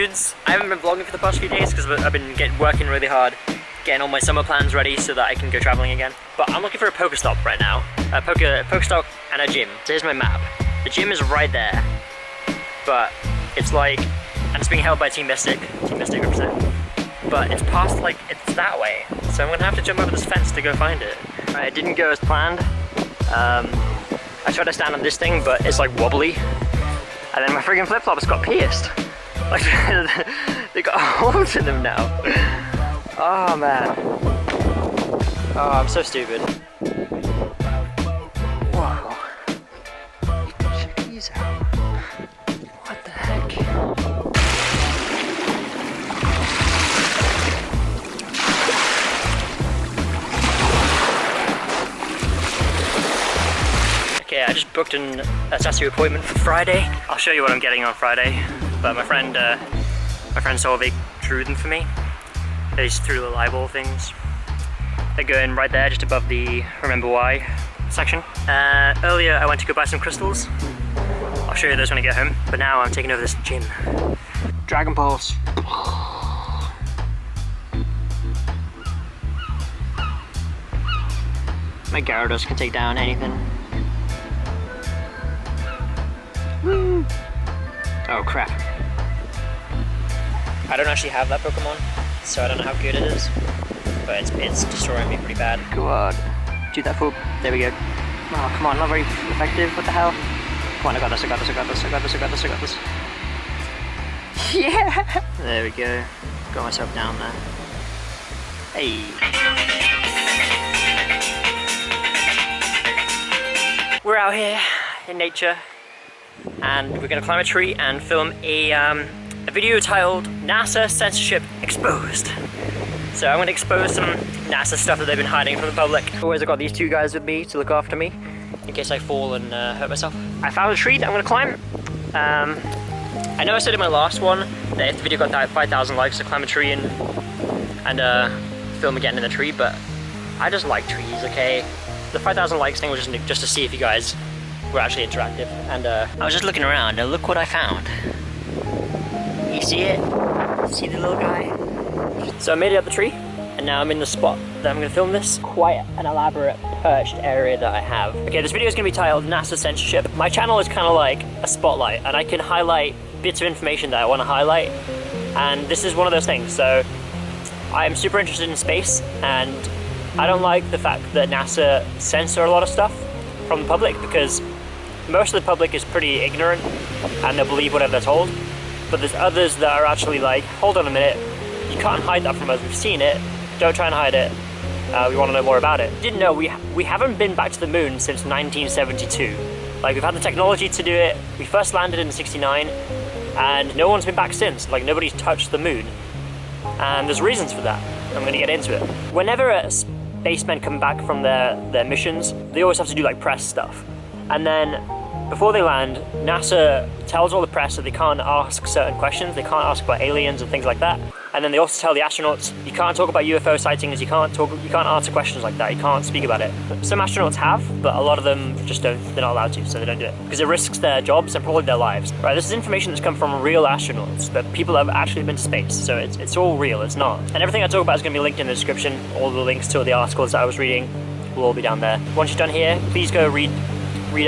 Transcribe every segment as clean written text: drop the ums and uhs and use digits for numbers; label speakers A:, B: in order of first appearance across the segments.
A: dudes. I haven't been vlogging for the past few days because I've been working really hard, getting all my summer plans ready so that I can go traveling again. But I'm looking for a Pokestop right now. A Pokestop and a gym. So here's my map. The gym is right there, but it's like, and it's being held by Team Mystic. Team Mystic represent. But it's past, like, it's that way. So I'm gonna have to jump over this fence to go find it. Right, it didn't go as planned. I tried to stand on this thing, but it's like wobbly. And then my friggin' flip-flops got pierced. Like, they got holes in them now. Oh man. Oh, I'm so stupid. Whoa. Check these out. What the heck? Okay, I just booked an tattoo appointment for Friday. I'll show you what I'm getting on Friday. But my friend Solveig drew them for me. These through the libel things. They're going right there, just above the Remember Why section. Earlier I went to go buy some crystals. I'll show you those when I get home. But now I'm taking over this gym. Dragon Pulse. My Gyarados can take down anything. Woo! Oh crap. I don't actually have that Pokemon, so I don't know how good it is. But it's destroying me pretty bad. Go on. Do that for. There we go. Oh, come on, not very effective. What the hell? Come on, I got this, I got this, I got this, I got this, I got this, I got this. Yeah! There we go. Got myself down there. Hey. We're out here in nature, and we're gonna climb a tree and film a video titled NASA Censorship Exposed. So I'm gonna expose some NASA stuff that they've been hiding from the public. Always I've got these two guys with me to look after me in case I fall and hurt myself. I found a tree that I'm gonna climb. I know I said in my last one that if the video got 5,000 likes to climb a tree and film again in the tree, but I just like trees, okay? The 5,000 likes thing was just to see if you guys were actually interactive. And I was just looking around and look what I found. You see it? See the little guy? So I made it up the tree, and now I'm in the spot that I'm going to film this. Quite an elaborate perched area that I have. Okay, this video is going to be titled NASA Censorship. My channel is kind of like a spotlight, and I can highlight bits of information that I want to highlight, and this is one of those things. So I'm super interested in space, and I don't like the fact that NASA censor a lot of stuff from the public, because most of the public is pretty ignorant and they'll believe whatever they're told. But there's others that are actually like, hold on a minute, you can't hide that from us, we've seen it, don't try and hide it, we want to know more about it. Didn't know, we haven't been back to the moon since 1972. Like, we've had the technology to do it, we first landed in '69, and no one's been back since. Like, nobody's touched the moon. And there's reasons for that. I'm going to get into it. Whenever spacemen come back from their missions, they always have to do like press stuff. And then before they land, NASA tells all the press that they can't ask certain questions, they can't ask about aliens and things like that. And then they also tell the astronauts, you can't talk about UFO sightings, you can't answer questions like that, you can't speak about it. Some astronauts have, but a lot of them just don't, they're not allowed to, so they don't do it. Because it risks their jobs and probably their lives. Right, this is information that's come from real astronauts, that people have actually been to space, so it's all real, it's not. And everything I talk about is going to be linked in the description. All the links to the articles that I was reading will all be down there. Once you're done here, please go read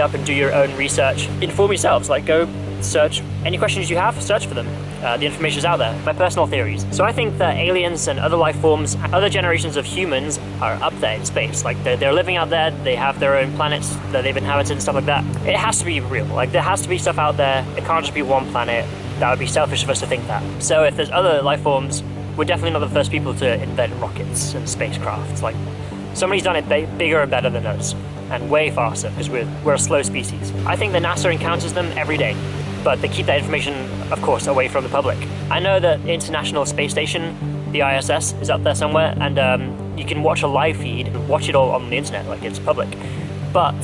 A: up and do your own research. Inform yourselves, like go search any questions you have, search for them. The information is out there. My personal theories. So I think that aliens and other life forms, other generations of humans are up there in space. Like they're living out there, they have their own planets that they've inhabited and stuff like that. It has to be real. Like there has to be stuff out there. It can't just be one planet. That would be selfish of us to think that. So if there's other life forms, we're definitely not the first people to invent rockets and spacecrafts. Like somebody's done it bigger and better than us, and way faster, because we're a slow species. I think that NASA encounters them every day, but they keep that information, of course, away from the public. I know that the International Space Station, the ISS, is up there somewhere, and you can watch a live feed, watch it all on the internet, like it's public. But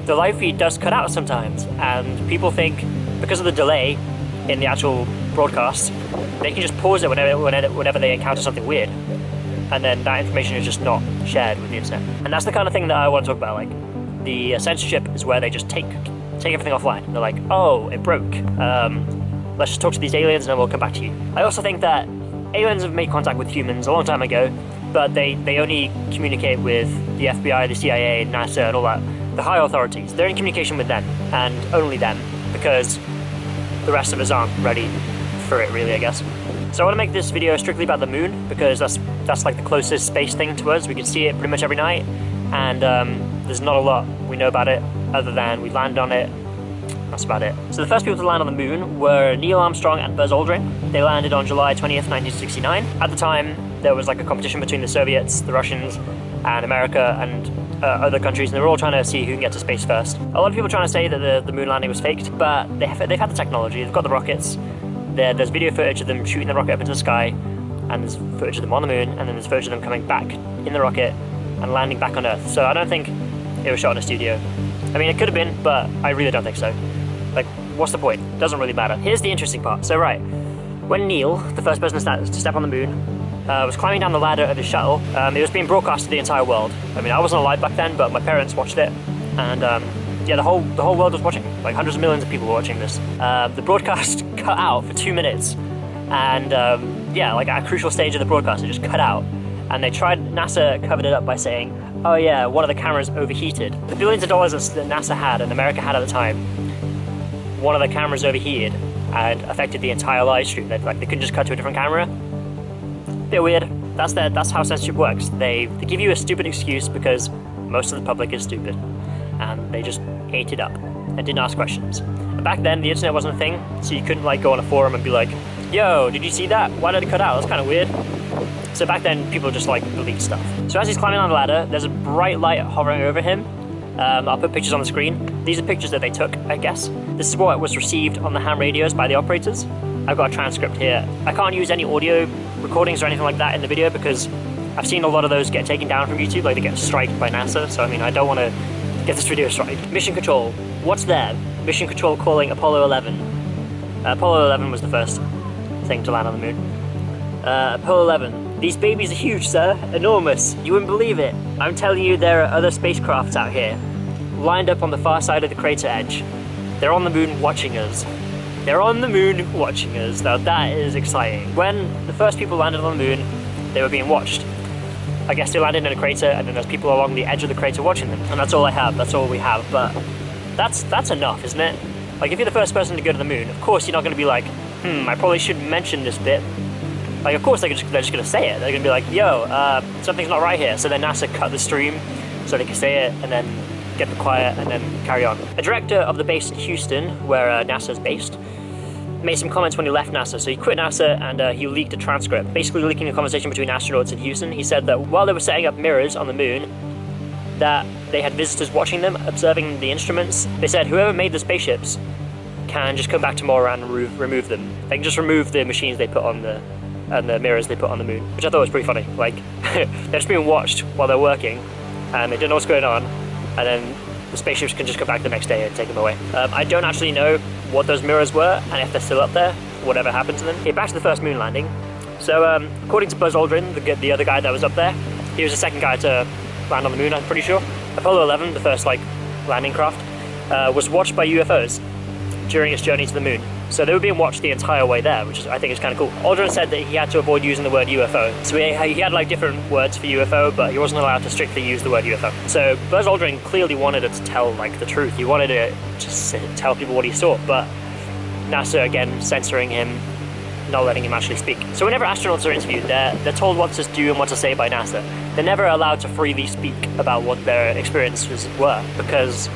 A: the live feed does cut out sometimes, and people think, because of the delay in the actual broadcast, they can just pause it whenever they encounter something weird. And then that information is just not shared with the internet. And that's the kind of thing that I want to talk about. Like, the censorship is where they just take everything offline. They're like, oh, it broke. let's just talk to these aliens and then we'll come back to you. I also think that aliens have made contact with humans a long time ago, but they only communicate with the FBI, the CIA, NASA, and all that, the high authorities. They're in communication with them, and only them, because the rest of us aren't ready for it, really, I guess. So I want to make this video strictly about the moon, because that's like the closest space thing to us. We can see it pretty much every night, and there's not a lot we know about it, other than we land on it. That's about it. So the first people to land on the moon were Neil Armstrong and Buzz Aldrin. They landed on July 20th, 1969. At the time, there was like a competition between the Soviets, the Russians, and America, and other countries, and they were all trying to see who can get to space first. A lot of people are trying to say that the moon landing was faked, but they've had the technology, they've got the rockets. There's video footage of them shooting the rocket up into the sky, and there's footage of them on the moon, and then there's footage of them coming back in the rocket and landing back on Earth. So I don't think it was shot in a studio. I mean, it could have been, but I really don't think so. Like, what's the point? Doesn't really matter. Here's the interesting part. So right, when Neil, the first person to step on the moon, was climbing down the ladder of his shuttle, it was being broadcast to the entire world. I mean, I wasn't alive back then, but my parents watched it, and yeah, the whole world was watching. Like, hundreds of millions of people were watching this. The broadcast cut out for 2 minutes, and yeah, like at a crucial stage of the broadcast, it just cut out. And NASA covered it up by saying, oh yeah, one of the cameras overheated. The billions of dollars that NASA had and America had at the time, one of the cameras overheated and affected the entire live stream. They couldn't just cut to a different camera. Bit weird. That's how censorship works. They give you a stupid excuse because most of the public is stupid, and they just ate it up and didn't ask questions. And back then, the internet wasn't a thing, so you couldn't like go on a forum and be like, yo, did you see that? Why did it cut out? That's kind of weird. So back then, people just like believed stuff. So as he's climbing on the ladder, there's a bright light hovering over him. I'll put pictures on the screen. These are pictures that they took, I guess. This is what was received on the ham radios by the operators. I've got a transcript here. I can't use any audio recordings or anything like that in the video because I've seen a lot of those get taken down from YouTube, like they get striked by NASA, so I mean, I don't want to get this video striked. Mission Control, what's there? Mission Control calling Apollo 11. Apollo 11 was the first thing to land on the moon. Apollo 11. These babies are huge, sir. Enormous. You wouldn't believe it. I'm telling you, there are other spacecrafts out here, lined up on the far side of the crater edge. They're on the moon watching us. They're on the moon watching us. Now that is exciting. When the first people landed on the moon, they were being watched. I guess they landed in a crater, and then there's people along the edge of the crater watching them. And that's all I have. That's all we have. But that's enough, isn't it? Like, if you're the first person to go to the moon, of course you're not going to be like, I probably should mention this bit. Like, of course they're just going to say it. They're going to be like, yo, something's not right here. So then NASA cut the stream so they can say it and then get the quiet and then carry on. A director of the base in Houston, where NASA's based, made some comments when he left NASA. So he quit NASA and he leaked a transcript, basically leaking a conversation between astronauts in Houston. He said that while they were setting up mirrors on the moon, that they had visitors watching them, observing the instruments. They said whoever made the spaceships can just come back tomorrow and remove them. They can just remove the machines they put on the mirrors they put on the moon, which I thought was pretty funny. Like, they're just being watched while they're working, and they don't know what's going on, and then the spaceships can just come back the next day and take them away. I don't actually know what those mirrors were, and if they're still up there, whatever happened to them. Okay, back to the first moon landing. So, according to Buzz Aldrin, the other guy that was up there, he was the second guy to land on the moon, I'm pretty sure. Apollo 11, the first, like, landing craft, was watched by UFOs during its journey to the moon. So they were being watched the entire way there, which I think is kind of cool. Aldrin said that he had to avoid using the word UFO. So he had like different words for UFO, but he wasn't allowed to strictly use the word UFO. So Buzz Aldrin clearly wanted it to tell like the truth. He wanted to just tell people what he saw, but NASA again censoring him, not letting him actually speak. So whenever astronauts are interviewed, they're told what to do and what to say by NASA. They're never allowed to freely speak about what their experiences were, because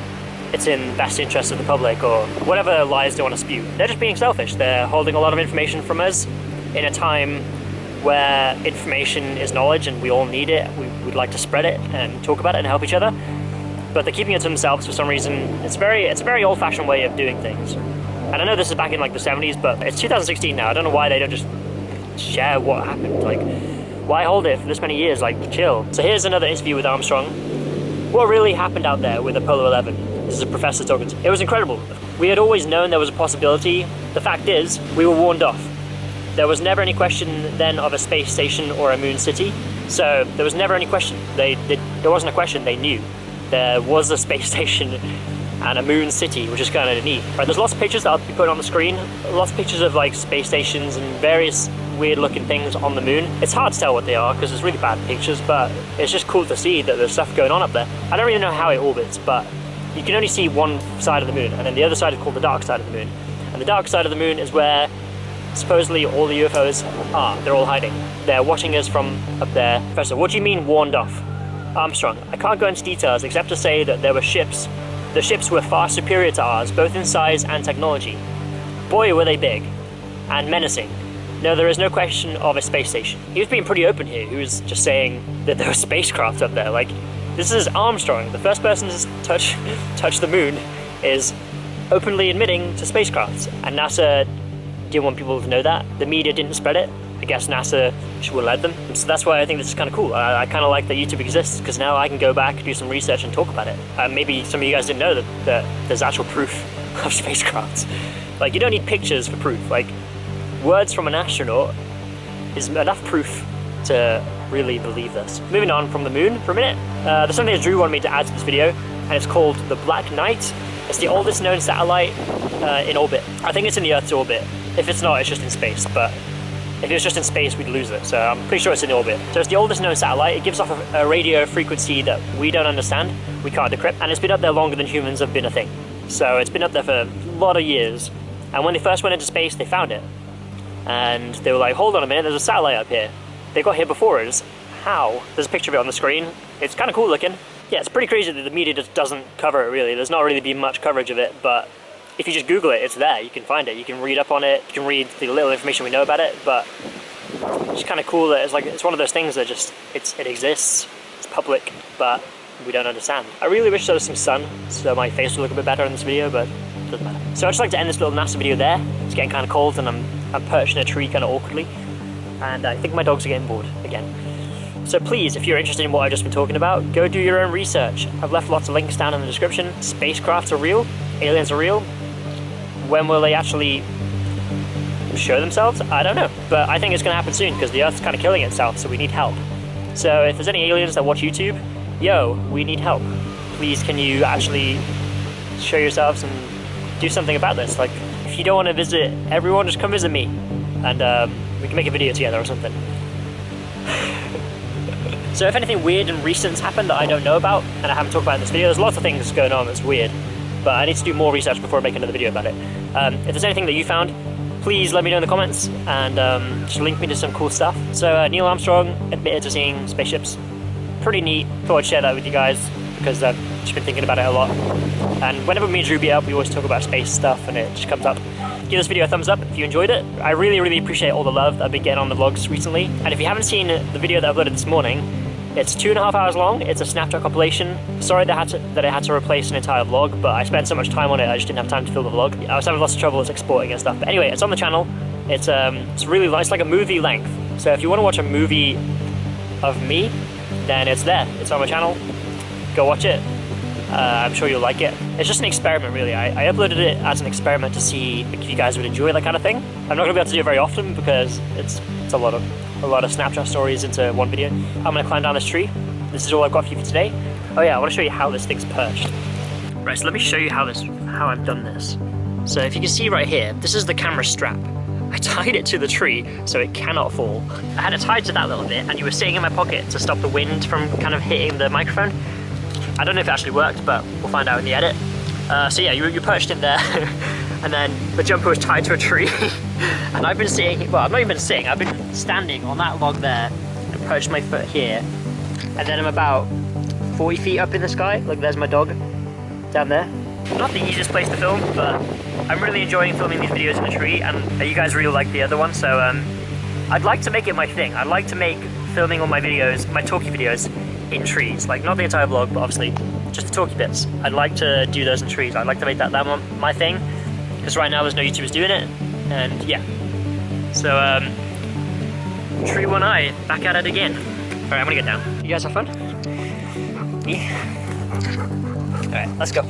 A: it's in best interest of the public or whatever lies they want to spew. They're just being selfish. They're holding a lot of information from us in a time where information is knowledge and we all need it. We'd like to spread it and talk about it and help each other, but they're keeping it to themselves for some reason. It's a very old-fashioned way of doing things. And I know this is back in like the 70s, but it's 2016 now. I don't know why they don't just share what happened. Like, why hold it for this many years? Like, chill. So here's another interview with Armstrong. What really happened out there with Apollo 11? This is a professor talking to. It was incredible. We had always known there was a possibility. The fact is, we were warned off. There was never any question then of a space station or a moon city. So there was never any question. There wasn't a question, they knew. There was a space station and a moon city, which is kind of neat. Right, there's lots of pictures that I'll be putting on the screen, lots of pictures of like space stations and various weird looking things on the moon. It's hard to tell what they are because it's really bad pictures, but it's just cool to see that there's stuff going on up there. I don't really know how it orbits, but you can only see one side of the moon, and then the other side is called the dark side of the moon. And the dark side of the moon is where supposedly all the UFOs are. They're all hiding. They're watching us from up there. Professor, what do you mean warned off? Armstrong, I can't go into details except to say that there were ships. The ships were far superior to ours, both in size and technology. Boy, were they big and menacing. No, there is no question of a space station. He was being pretty open here. He was just saying that there were spacecraft up there. Like, this is Armstrong. The first person to touch the moon is openly admitting to spacecrafts. And NASA didn't want people to know that. The media didn't spread it. I guess NASA should have led them. So that's why I think this is kind of cool. I kind of like that YouTube exists, because now I can go back, do some research and talk about it. Maybe some of you guys didn't know that there's actual proof of spacecrafts. Like, you don't need pictures for proof. Like, words from an astronaut is enough proof to really believe this. Moving on from the moon for a minute, there's something that Drew wanted me to add to this video, and it's called the Black Knight. It's the oldest known satellite in orbit. I think it's in the Earth's orbit. If it's not, it's just in space, but if it was just in space, we'd lose it, so I'm pretty sure it's in orbit. So it's the oldest known satellite. It gives off a radio frequency that we don't understand, we can't decrypt, and it's been up there longer than humans have been a thing. So it's been up there for a lot of years, and when they first went into space, they found it. And they were like, hold on a minute, there's a satellite up here. They got here before us. How? There's a picture of it on the screen. It's kind of cool looking. Yeah, it's pretty crazy that the media just doesn't cover it, really. There's not really been much coverage of it, but if you just Google it, it's there. You can find it. You can read up on it. You can read the little information we know about it, but it's kind of cool that it's one of those things that just, it exists, it's public, but we don't understand. I really wish there was some sun, so my face would look a bit better in this video, but it doesn't matter. So I'd just like to end this little NASA video there. It's getting kind of cold, and I'm perched in a tree kind of awkwardly, and I think my dogs are getting bored again. So please, if you're interested in what I've just been talking about, go do your own research. I've left lots of links down in the description. Spacecrafts are real, aliens are real. When will they actually show themselves? I don't know, but I think it's gonna happen soon, because the Earth's kind of killing itself, so we need help. So if there's any aliens that watch YouTube, yo, we need help. Please, can you actually show yourselves and do something about this? Like, if you don't want to visit everyone, just come visit me, and we can make a video together or something. So if anything weird and recent's happened that I don't know about, and I haven't talked about in this video, there's lots of things going on that's weird, but I need to do more research before I make another video about it. If there's anything that you found, please let me know in the comments, and just link me to some cool stuff. So Neil Armstrong admitted to seeing spaceships. Pretty neat. Thought I'd share that with you guys, because I've just been thinking about it a lot. And whenever me and Drew meet up, we always talk about space stuff, and it just comes up. Give this video a thumbs up if you enjoyed it. I really, really appreciate all the love that I've been getting on the vlogs recently. And if you haven't seen the video that I uploaded this morning, it's 2.5 hours long. It's a Snapchat compilation. Sorry that I had to replace an entire vlog, but I spent so much time on it, I just didn't have time to film the vlog. I was having lots of trouble with exporting and stuff. But anyway, it's on the channel. It's really nice, like a movie length. So if you want to watch a movie of me, then it's there. It's on my channel. Go watch it. I'm sure you'll like it. It's just an experiment, really. I uploaded it as an experiment to see if you guys would enjoy that kind of thing. I'm not gonna be able to do it very often because it's a lot of Snapchat stories into one video. I'm gonna climb down this tree. This is all I've got for you for today. Oh yeah, I want to show you how this thing's perched. Right, so let me show you how I've done this. So if you can see right here, this is the camera strap. I tied it to the tree so it cannot fall. I had it tied to that little bit, and you were sitting in my pocket to stop the wind from kind of hitting the microphone. I don't know if it actually worked, but we'll find out in the edit. So yeah, you perched in there, and then the jumper was tied to a tree. And I've been sitting, well, I've not even been sitting, I've been standing on that log there and perched my foot here. And then I'm about 40 feet up in the sky. Look, there's my dog down there. Not the easiest place to film, but I'm really enjoying filming these videos in the tree, and you guys really like the other one, so I'd like to make it my thing. I'd like to make filming all my videos, my talkie videos, in trees. Like, not the entire vlog, but obviously just the talkie bits. I'd like to do those in trees. I'd like to make that one my thing, because right now there's no YouTubers doing it, and yeah. So, Tree One Eye, back at it again. Alright, I'm gonna get down. You guys have fun? Yeah. Alright, let's go.